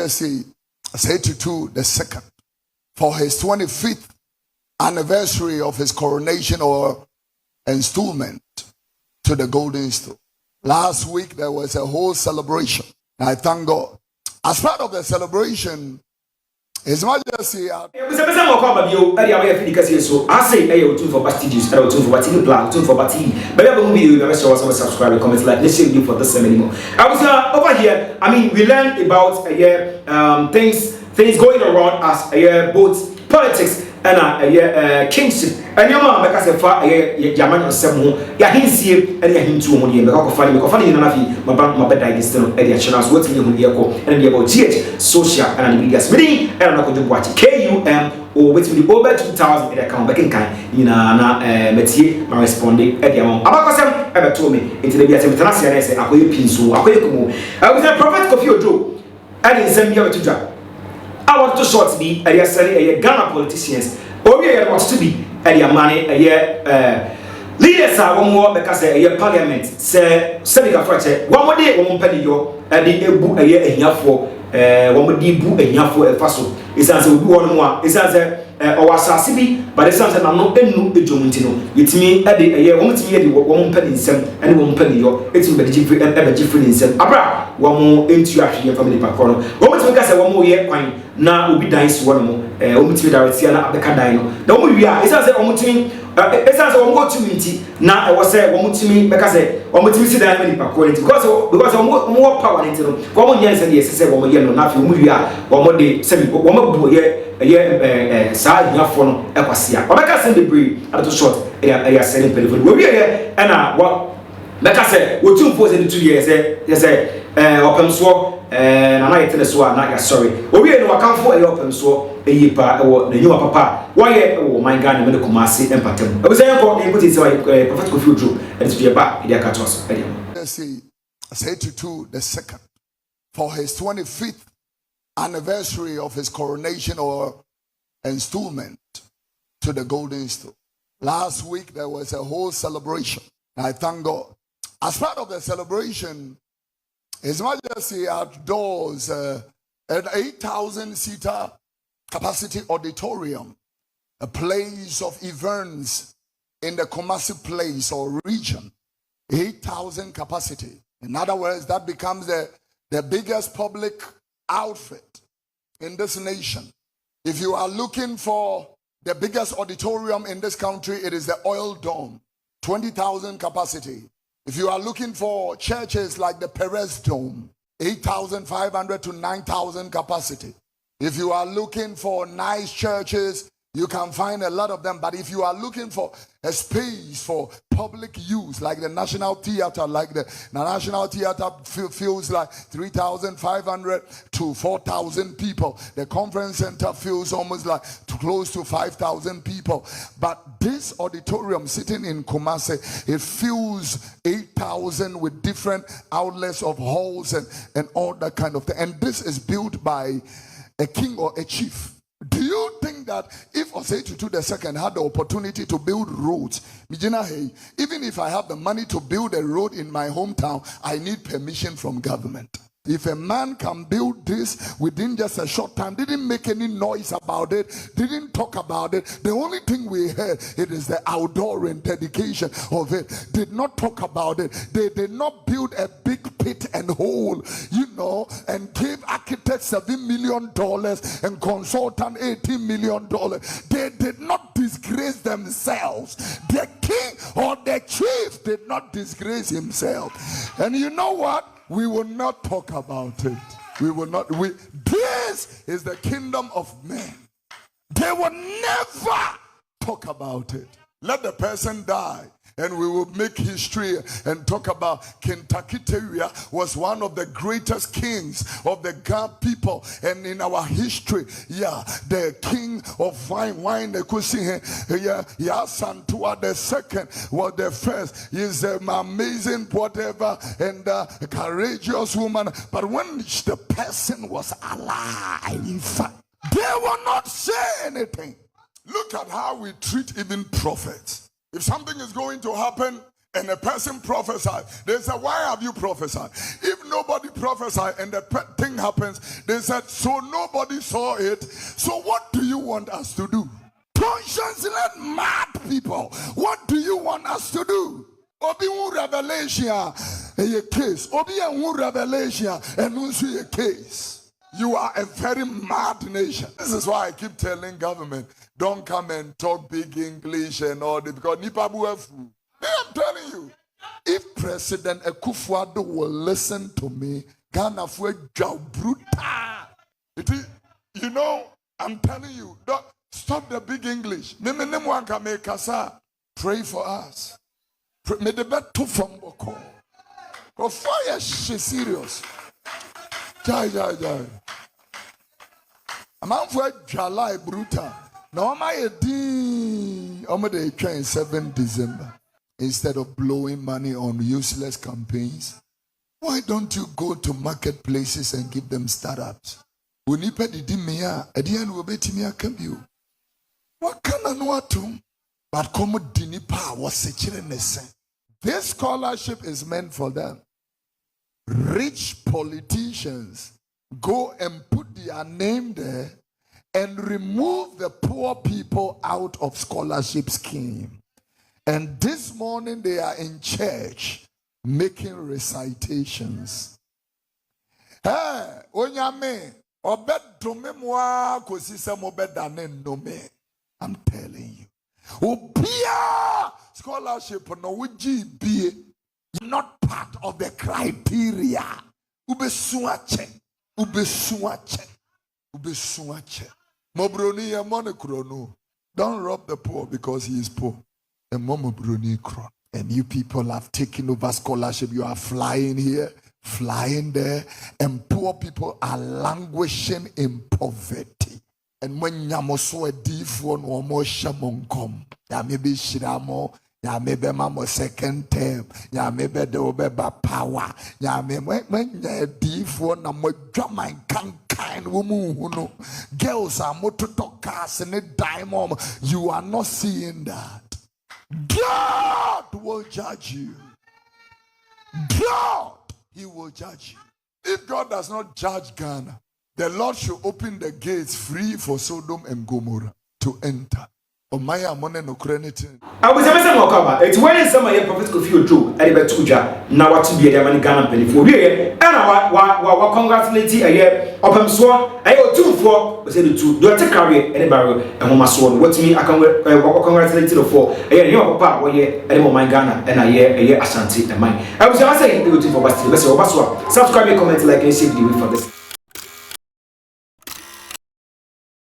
Majesty Authority.I the second for his 25th anniversary of his coronation or installment to the golden stool. Last week there was a whole celebration. I thank God. As part of the celebration, His Majesty subscribe, comment, like. Let's share you for this anymore. I was over here. I mean, we learned about things going around as both politics and kingship. And your mom because of Yaman or Samu, Yahinsi, and Yahintu, and Yakofani, my bed digestion, and the channels working in Yako, and the about GH, social and media meeting, and I'm not going to watch KUM or with the over 2000 in account back in kind, Metier, my responding at the amount. Abacosam ever told me into the Biatamitasia, I said, I will pinsu, I was a prophet of your Joe, and in some year to drop. I want to short be a Ghana politicians, or we want to be a money a year. Leaders are one more because a year parliament say Seneca Frache, one more day, one penny yo, and the book a year and year for one would be book and year for a fossil. It's as a one more, it's as a Sasibi, but it's something I'm not a new Jomentino. It's me at the year, one to me, one penny in some, and one penny yo, it's in the different in some. Abra, one more into your family pacono. One to make us a one more year coin. Now will be nice one more. Omiti Darciana at the Cadino. The only we are is as a Omutimi, it's as a one to me. Now I was saying one to me because I want to see that many quality because more power into them. 1 year and yes, say 1 year, no, nothing. We are 1 more day, semi, 1 more year, side enough for Equasia. But I can send the breed at the short, a selling telephone. We are here and what. Like I said, we're 2 in 2 years. Yes, open swap, and I tell us what, not sorry. We are no account for a open swap, a yipa, or the new papa. Why, oh, my God, medical massy and pattern. I was saying, I put it so I prophet future, and it's be about the Catos. Let's see, Authority.I the second for his 25th anniversary of his coronation or installment to the golden stool. Last week there was a whole celebration. I thank God. As part of the celebration, His Majesty outdoors an 8,000-seater capacity auditorium, a place of events in the Kumasi place or region, 8,000 capacity. In other words, that becomes the biggest public outfit in this nation. If you are looking for the biggest auditorium in this country, it is the Oil Dome, 20,000 capacity. If you are looking for churches like the Perez Dome, 8,500 to 9,000 capacity. If you are looking for nice churches, you can find a lot of them. But if you are looking for a space for public use, like the National Theater, like the National Theater feels like 3,500 to 4,000 people. The conference center feels almost like close to 5,000 people. But this auditorium sitting in Kumasi, it fills 8,000 with different outlets of halls and all that kind of thing. And this is built by a king or a chief. Do you think that if Authority.I the second had the opportunity to build roads, even if I have the money to build a road in my hometown, I need permission from government? If a man can build this within just a short time, didn't make any noise about it, didn't talk about it, the only thing we heard, it is the outdoor and dedication of it. Did not talk about it. They did not build a big pit and hole, and gave architects $7 million and consultant $18 million. They did not disgrace themselves. The king or the chief did not disgrace himself. And you know what? We will not talk about it. We will not. This is the kingdom of men. They will never talk about it. Let the person die, and we will make history and talk about King Takiteria was one of the greatest kings of the God people, and in our history, the king of wine, the Kusi, Santua the second was the first. He's an amazing whatever and courageous woman, but when the person was alive, they will not say anything. Look at how we treat even prophets. If something is going to happen, and a person prophesied, they said, why have you prophesied? If nobody prophesied and the thing happens, they said, so nobody saw it. So what do you want us to do? Conscience-led mad people. What do you want us to do? Obi wu revelation a case. Obi wu revelation and also a case. You are a very mad nation. This is why I keep telling government, don't come and talk big English and all that, because nipa buefu. I'm telling you, if President Akufo-Addo will listen to me, Ghana for brutal. You know, I'm telling you, don't stop the big English. Pray for us. May the bed too from Boko. Go fire she serious. Jai. I'm out for July brutal. Now my D on the 7 December. Instead of blowing money on useless campaigns, why don't you go to marketplaces and give them startups? When you pay the dimia, at the end will be timia you. What can I know to? But come dinipa was a children. This scholarship is meant for them. Rich politicians go and put their name there and remove the poor people out of scholarship scheme. And this morning they are in church making recitations. Hey, onyame, obed to me mwa kosisa mobedane no me. I'm telling you. Obia scholarship no uji be not part of the criteria. Ubesuache. Mobroni ya monokrono. Don't rob the poor because he is poor. And you people have taken over scholarship. You are flying here, flying there, and poor people are languishing in poverty. And when Yamoso a diff one or more shamonkom, ya maybe shiramo, ya maybe mamo second term, ya maybe the obeba power, ya maybe when ya diff one a more drama kind woman who know girls are mototokas and a diamond. You are not seeing that. God will judge you. God, he will judge you. If God does not judge Ghana, the Lord should open the gates free for Sodom and Gomorrah to enter. I was a it's when some of your prophets go feel true. I bet Tuja now what to be a man Ghana penny for you. And I congratulate a year of him swan. I owe 2 4 was able to do a carry any barrel and home swan. What to me, I can congratulate you for a year. Your papa, 1 year, and more my Ghana, and a year Ashanti and mine. I was just saying, for Basti, subscribe, comment, like, and save the way for this.